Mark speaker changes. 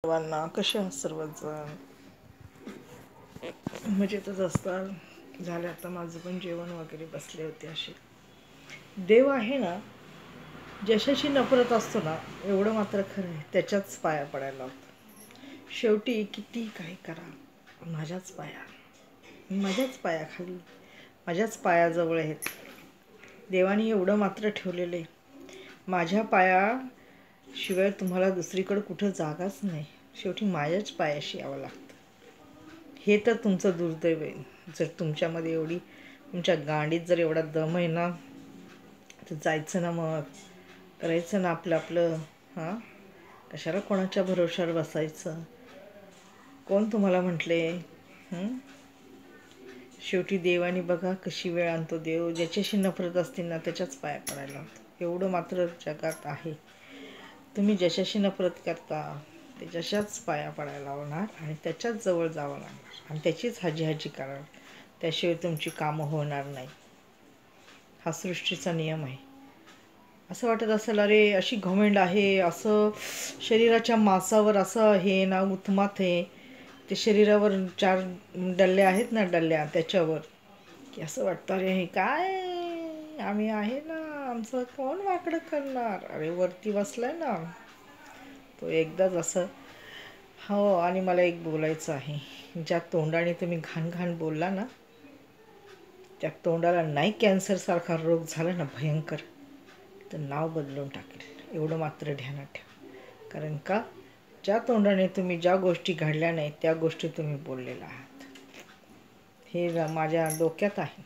Speaker 1: सर्वांना कसे आहात सर्वजण. मजेतच असतात. झालं आता माझं पण जेवण वगैरे, बसले होते असे. देव आहे ना, ज्याच्याशी नफरत असतो ना, एवढं मात्र खरं आहे, त्याच्याच पाया पडायला लावतो. शेवटी किती काही करा, माझ्याच पायाखाली, माझ्याच पायाजवळ आहेत. देवाने एवढं मात्र ठेवलेलं आहे, माझ्या पायाशिवाय तुम्हाला दुसरीकडे कुठं जागाच नाही. शेवटी माझ्याच पायाशी यावं लागतं. हे तर तुमचं दुर्दैव आहे. जर तुमच्यामध्ये एवढी, तुमच्या गांडीत जर एवढा दम आहे ना, तर जायचं ना, मग करायचं ना आपलं आपलं. हां, कशाला कोणाच्या भरोश्यावर बसायचं. कोण तुम्हाला म्हटले? शेवटी देवाने बघा कशी वेळ आणतो. देव ज्याच्याशी नफरत असते ना, त्याच्याच पाया पडायला लावतो. एवढं मात्र जगात आहे. तुम्ही ज्याच्याशी नफरत करता त्याच्याशाच पाया पडायला लावणार आणि त्याच्याच जवळ जावं लागणार आणि त्याचीच हाजी करणार. त्याशिवाय तुमची कामं होणार नाही. हा सृष्टीचा नियम आहे. असं वाटत असेल, अरे अशी घमेंड आहे, असं शरीराच्या मांसावर असं हे ना उत्मात आहे, ते शरीरावर 4 डल्ल्या आहेत ना, डल्ल्या त्याच्यावर, की असं वाटतं अरे हे काय, आम्ही आहे ना, आमचं कोण वाकडं करणार. अरे वरती बसलाय ना तो, एकदाच असं. हो, आणि मला एक बोलायचं आहे, ज्या तोंडाने तुम्ही घाण घाण बोलला ना, त्या तोंडाला नाही कॅन्सरसारखा रोग झाला ना भयंकर, तर नाव बदलून टाकेल. एवढं मात्र ध्यानात ठेवा. कारण का, ज्या तोंडाने तुम्ही ज्या गोष्टी घडल्या नाही त्या गोष्टी तुम्ही बोललेल्या आहात, हे माझ्या डोक्यात आहे.